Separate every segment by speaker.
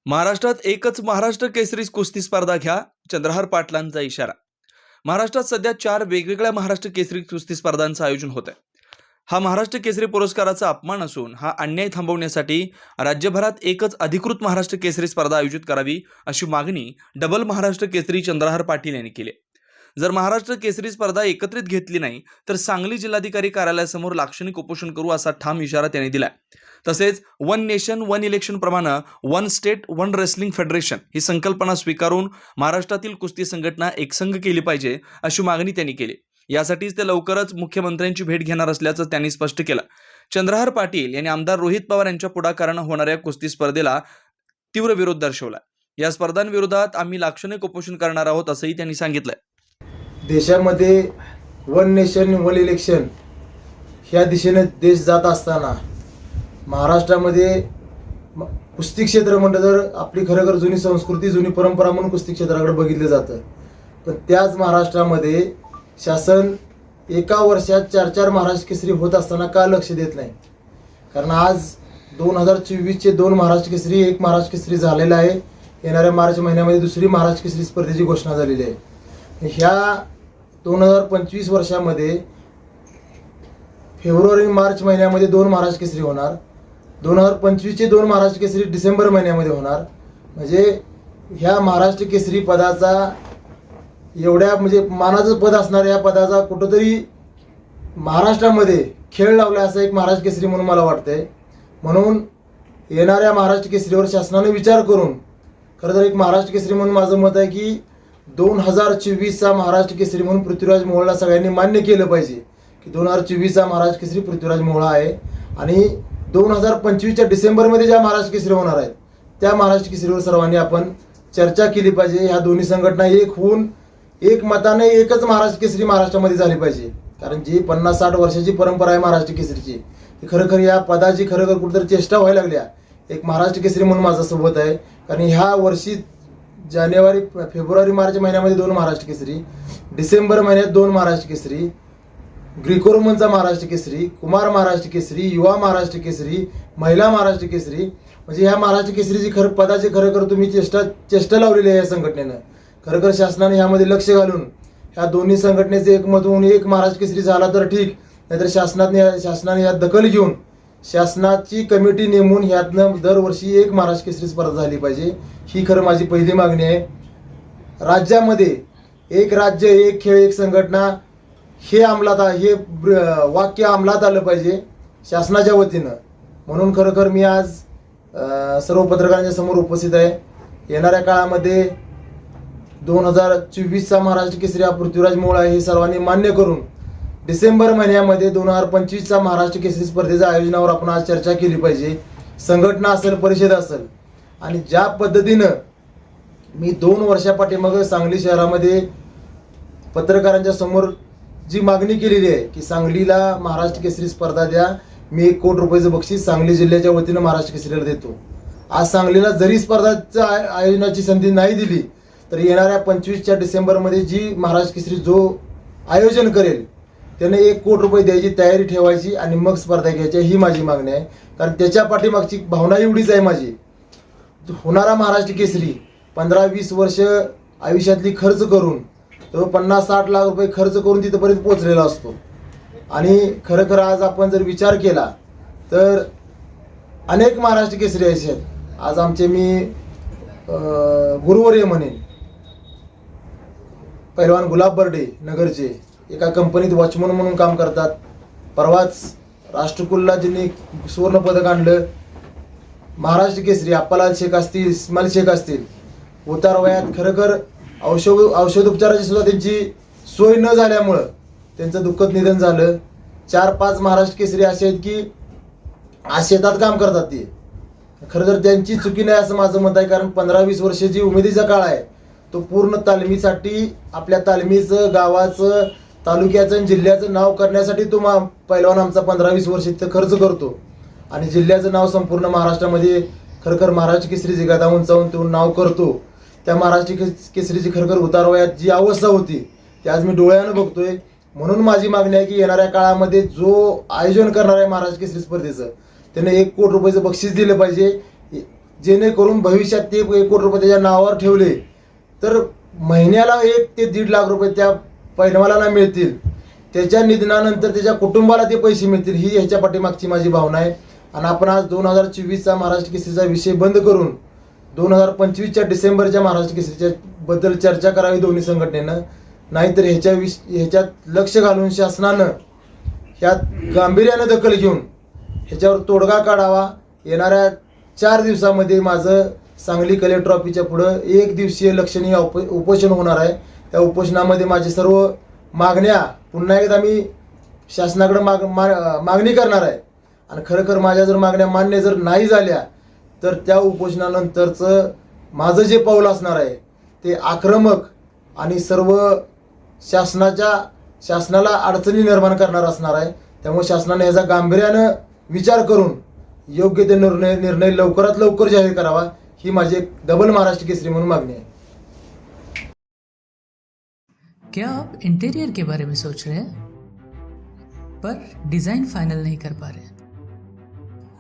Speaker 1: महाराष्ट्रात एकच महाराष्ट्र केसरी कुस्ती स्पर्धा घ्या, चंद्रहार पाटलांचा इशारा. महाराष्ट्रात सध्या 4 वेगवेगळ्या महाराष्ट्र केसरी कुस्ती स्पर्धांचं आयोजन होत आहे. हा महाराष्ट्र केसरी पुरस्काराचा अपमान असून हा अन्याय थांबवण्यासाठी राज्यभरात एकच अधिकृत महाराष्ट्र केसरी स्पर्धा आयोजित करावी अशी मागणी डबल महाराष्ट्र केसरी चंद्रहार पाटील यांनी केली. जर महाराष्ट्र केसरी स्पर्धा एकत्रित घेतली नाही तर सांगली जिल्हाधिकारी कार्यालयासमोर लाक्षणिक उपोषण करू असा ठाम इशारा त्यांनी दिलाय. तसेच वन नेशन वन इलेक्शन प्रमाणे one state one wrestling federation ही संकल्पना स्वीकारून महाराष्ट्रातील कुस्ती संघटना एकसंघ केली पाहिजे अशी मागणी त्यांनी केली. यासाठीच ते लवकरच मुख्यमंत्र्यांची भेट घेणार असल्याचं त्यांनी स्पष्ट केलं. चंद्रहार पाटील यांनी आमदार रोहित पवार यांच्या पुढाकाराने होणाऱ्या कुस्ती स्पर्धेला तीव्र विरोध दर्शवला. या स्पर्धांविरोधात आम्ही लाक्षणिक उपोषण करणार आहोत असंही त्यांनी सांगितलं.
Speaker 2: देशामध्ये वन नेशन वन इलेक्शन ह्या दिशेने देश जात असताना महाराष्ट्रामध्ये कुस्ती क्षेत्र म्हटलं तर आपली खरोखर जुनी संस्कृती जुनी परंपरा म्हणून कुस्ती क्षेत्राकडे बघितलं जातं. पण त्याच महाराष्ट्रामध्ये शासन एका वर्षात 4 महाराष्ट्र केसरी होत असताना का लक्ष देत नाही? कारण आज 2024चे 2 महाराष्ट्र केसरी, 1 महाराष्ट्र केसरी झालेला आहे. येणाऱ्या मार्च महिन्यामध्ये दुसरी महाराष्ट्र केसरी स्पर्धेची घोषणा झालेली आहे. ह्या 2025 वर्षामध्ये फेब्रुवारी मार्च महिन्यामध्ये 2 महाराष्ट्र केसरी होणार. 2025चे 2 महाराष्ट्र केसरी डिसेंबर महिन्यामध्ये होणार. म्हणजे ह्या महाराष्ट्र केसरी पदाचा एवढ्या म्हणजे मानाचं पद असणार या पदाचा कुठंतरी महाराष्ट्रामध्ये खेळ लावला असा एक महाराष्ट्र केसरी म्हणून मला वाटतंय. म्हणून येणाऱ्या महाराष्ट्र केसरीवर शासनाने विचार करून खरं तर एक महाराष्ट्र केसरी म्हणून माझं मत आहे की 2024चा महाराष्ट्र केसरी म्हणून पृथ्वीराज मोहोळला सगळ्यांनी मान्य केलं पाहिजे की 2024चा महाराष्ट्र केसरी पृथ्वीराज मोहोळा आहे. आणि 2025च्या डिसेंबरमध्ये ज्या महाराष्ट्र केसरी होणार आहेत त्या महाराष्ट्र केसरीवर सर्वांनी आपण चर्चा केली पाहिजे. ह्या दोन्ही संघटना एक होऊन एक मताने एकच महाराष्ट्र केसरी महाराष्ट्रामध्ये झाली पाहिजे. कारण जी 50-60 वर्षाची परंपरा आहे महाराष्ट्र केसरीची ती खरोखर या पदाची खरोखर कुठेतरी चेष्टा व्हायला लागल्या. एक महाराष्ट्र केसरी म्हणून माझं सोबत आहे. कारण ह्या वर्षी जानेवारी फेब्रुवारी मार्च महिन्यामध्ये 2 महाराष्ट्र केसरी, डिसेंबर महिन्यात 2 महाराष्ट्र केसरी, ग्रीको रोमनचा महाराष्ट्र केसरी, कुमार महाराष्ट्र केसरी, युवा महाराष्ट्र केसरी, महिला महाराष्ट्र केसरी. म्हणजे ह्या महाराष्ट्र केसरीची पदाची खरोखर तुम्ही चेष्टा लावलेली आहे या संघटनेनं. खरोखर शासनाने ह्यामध्ये लक्ष घालून ह्या दोन्ही संघटनेचे एकमत होऊन एक महाराष्ट्र केसरी झाला तर ठीक, नाहीतर शासनाने यात दखल घेऊन शासनाची कमिटी नेमून ह्यातनं दरवर्षी एक महाराष्ट्र केसरी स्पर्धा झाली पाहिजे. ही खरं माझी पहिली मागणी आहे. राज्यामध्ये एक राज्य एक खेळ एक संघटना हे वाक्य अंमलात आलं पाहिजे शासनाच्या वतीनं. म्हणून खरोखर मी आज सर्व पत्रकारांच्या समोर उपस्थित आहे. येणाऱ्या काळामध्ये 2024चा महाराष्ट्र केसरी हा पृथ्वीराज मोहोळ आहे हे सर्वांनी मान्य करून डिसेंबर महिन्यामध्ये 2025चा महाराष्ट्र केसरी स्पर्धेच्या आयोजनावर आपण आज चर्चा केली पाहिजे. संघटना असेल, परिषद असेल. आणि ज्या पद्धतीनं मी 2 वर्षापाठीमागं सांगली शहरामध्ये पत्रकारांच्या समोर जी मागणी केलेली आहे की सांगलीला महाराष्ट्र केसरी स्पर्धा द्या, मी 1 कोटी रुपयाचं बक्षीस सांगली जिल्ह्याच्या वतीनं महाराष्ट्र केसरीला देतो. आज सांगलीला जरी स्पर्धाच्या आयोजनाची संधी नाही दिली तर येणाऱ्या 25च्या डिसेंबरमध्ये जी महाराष्ट्र केसरी जो आयोजन करेल त्याने 1 कोटी रुपये द्यायची तयारी ठेवायची आणि मग स्पर्धा घ्यायची ही माझी मागणी आहे. कारण त्याच्या पाठीमागची भावना एवढीच आहे माझी. होणारा महाराष्ट्र केसरी 15-20 वर्ष आयुष्यातली खर्च करून तो 50-60 लाख रुपये खर्च करून तिथपर्यंत पोहोचलेला असतो. आणि खरं आज आपण जर विचार केला तर अनेक महाराष्ट्र केसरी आहेत. आज आमचे मी गुरुवर्य म्हणेन पैलवान गुलाब बर्डे नगरचे एका कंपनीत वॉचमन म्हणून काम करतात. परवाच राष्ट्रकुलला ज्यांनी सुवर्ण पदक आणलं महाराष्ट्र केसरी अप्पालाल शेख असतील, इस्माईल शेख असतील. उतार वयात खरोखर औषधोपचाराची सुद्धा त्यांची सोय न झाल्यामुळं त्यांचं दुःखद निधन झालं. 4-5 महाराष्ट्र केसरी असे आहेत की आज शेतात काम करतात. ते खरं तर त्यांची चुकी नाही असं माझं मत आहे. कारण 15-20 वर्षाची उमेदीचा काळ आहे तो पूर्ण तालमीसाठी आपल्या तालमीचं, गावाचं, तालुक्याचं आणि जिल्ह्याचं नाव करण्यासाठी तो पैलवान आमचा 15-20 वर्ष इथं खर्च करतो. आणि जिल्ह्याचं नाव संपूर्ण महाराष्ट्रामध्ये खरखर महाराष्ट्र केसरी जगात उंचावून तो नाव करतो. त्या महाराष्ट्र केसरीची खरखर उतारवयात जी अवस्था होती ती आज मी डोळ्यानं बघतोय. म्हणून माझी मागणी आहे की येणाऱ्या काळामध्ये जो आयोजन करणार आहे महाराष्ट्र केसरी स्पर्धेचं त्याने 1 कोटी रुपयाचं बक्षीस दिलं पाहिजे. जेणेकरून भविष्यात ते 1 कोटी रुपये त्याच्या नावावर ठेवले तर महिन्याला 1 ते 1.5 लाख रुपये त्या पैलवानाला मिळतील. त्याच्या निधनानंतर त्याच्या कुटुंबाला ते पैसे मिळतील ही ह्याच्या पाठीमागची माझी भावना आहे. आणि आपण आज 2024चा महाराष्ट्र केसरीचा विषय बंद करून 2025च्या डिसेंबरच्या महाराष्ट्र केसरीच्या बद्दल चर्चा करावी दोन्ही संघटनेनं. नाहीतर ह्याच्यात लक्ष घालून शासनानं ह्यात गांभीर्यानं दखल घेऊन ह्याच्यावर तोडगा काढावा. येणाऱ्या 4 दिवसामध्ये माझं सांगली कलेक्टर ऑफिसच्या पुढं 1 दिवसीय लक्षणीय उपोषण होणार आहे. त्या उपोषणामध्ये माझे सर्व मागण्या पुन्हा एकदा मी शासनाकडे मागणी करणार आहे. आणि खरोखर माझ्या जर मागण्या मान्य जर नाही झाल्या तर त्या उपोषणानंतरचं माझं जे पाऊल असणार आहे ते आक्रमक आणि सर्व शासनाला अडचणी निर्माण करणार असणार आहे. त्यामुळे शासनाने याचा गांभीर्यानं विचार करून योग्य ते निर्णय लवकरात लवकर जाहीर करावा ही माझी एक डबल महाराष्ट्र केसरी म्हणून मागणी आहे.
Speaker 3: क्या आप इंटीरियर के बारे में सोच रहे हैं पर डिज़ाइन फाइनल नहीं कर पा रहे?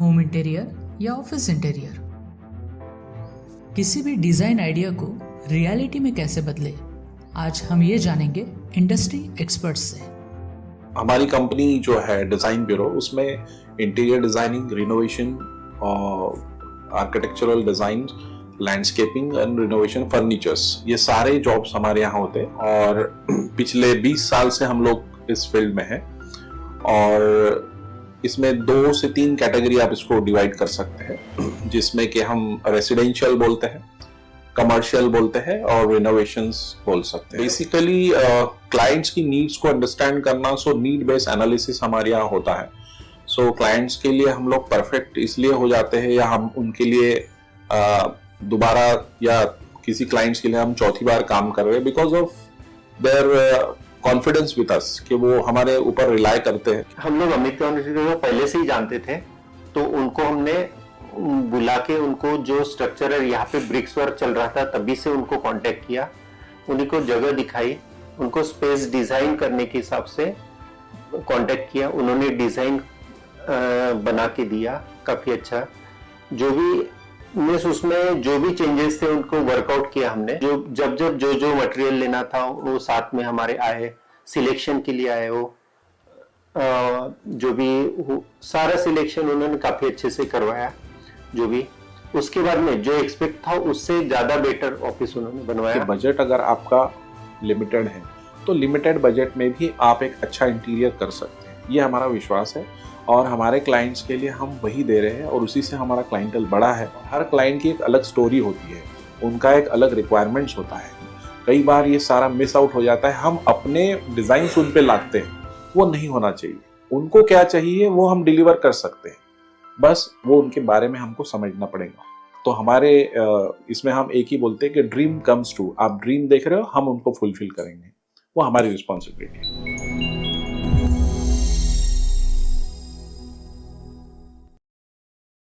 Speaker 3: होम इंटीरियर या ऑफिस इंटीरियर, किसी भी डिज़ाइन आइडिया को रियलिटी में कैसे बदले, आज हम ये जानेंगे इंडस्ट्री एक्सपर्ट्स से।
Speaker 4: हमारी कंपनी जो है डिज़ाइन ब्यूरो, उसमें interior designing, renovation, architectural design, landscaping end renovation, furnitures, ये सारे जॉब्स हमारे यहाँ होते हैं. और पिछले 20 साल से हम लोग इस फील्ड में हैं. और इसमें 2 से 3 कैटेगरी आप इसको डिवाइड कर सकते हैं, जिसमें कि हम रेसिडेंशियल बोलते हैं, कमर्शियल बोलते हैं और रिनोवेशंस बोल सकते हैं. बेसिकली क्लाइंट्स की नीड्स को अंडरस्टैंड करना, सो नीड बेस्ड एनालिसिस हमारे यहाँ होता है. सो क्लाइंट्स के लिए हम लोग परफेक्ट इसलिए हो जाते हैं, या हम उनके लिए दोबारा या किसी क्लाइंट्स के लिए हम चौथी बार काम कर रहे हैं because of their confidence with us, कि वो हमारे ऊपर रिलाई करते हैं.
Speaker 5: हम लोग अमित को पहले से ही जानते थे, तो उनको हमने बुला के उनको जो स्ट्रक्चर है, यहाँ पे ब्रिक्स वर्क चल रहा था तभी से उनको कांटेक्ट किया, उन्हीं को जगह दिखाई, उनको स्पेस डिजाइन करने के हिसाब से कांटेक्ट किया. उन्होंने डिजाइन बना के दिया काफी अच्छा. जो भी उसमें जो भी चेंजेस थे उनको वर्कआउट किया हमने. जब जो मटेरियल लेना था वो साथ में हमारे आए, सिलेक्शन के लिए आए. वो जो भी सारा सिलेक्शन उन्होंने काफी अच्छे से करवाया. जो भी उसके बाद में जो एक्सपेक्ट था उससे ज्यादा बेटर ऑफिस उन्होंने बनवाया.
Speaker 4: बजट अगर आपका लिमिटेड है तो लिमिटेड बजट में भी आप एक अच्छा इंटीरियर कर सकते हैं, ये हमारा विश्वास है. और हमारे क्लाइंट्स के लिए हम वही दे रहे हैं और उसी से हमारा क्लाइंटल बड़ा है. हर क्लाइंट की एक अलग स्टोरी होती है, उनका एक अलग रिक्वायरमेंट्स होता है. कई बार ये सारा मिस आउट हो जाता है. हम अपने डिज़ाइन उन पे लाते हैं, वो नहीं होना चाहिए. उनको क्या चाहिए वो हम डिलीवर कर सकते हैं, बस वो उनके बारे में हमको समझना पड़ेगा. तो हमारे इसमें हम एक ही बोलते हैं कि ड्रीम कम्स ट्रू. आप ड्रीम देख रहे हो, हम उनको फुलफिल करेंगे, वो हमारी रिस्पॉन्सिबिलिटी है.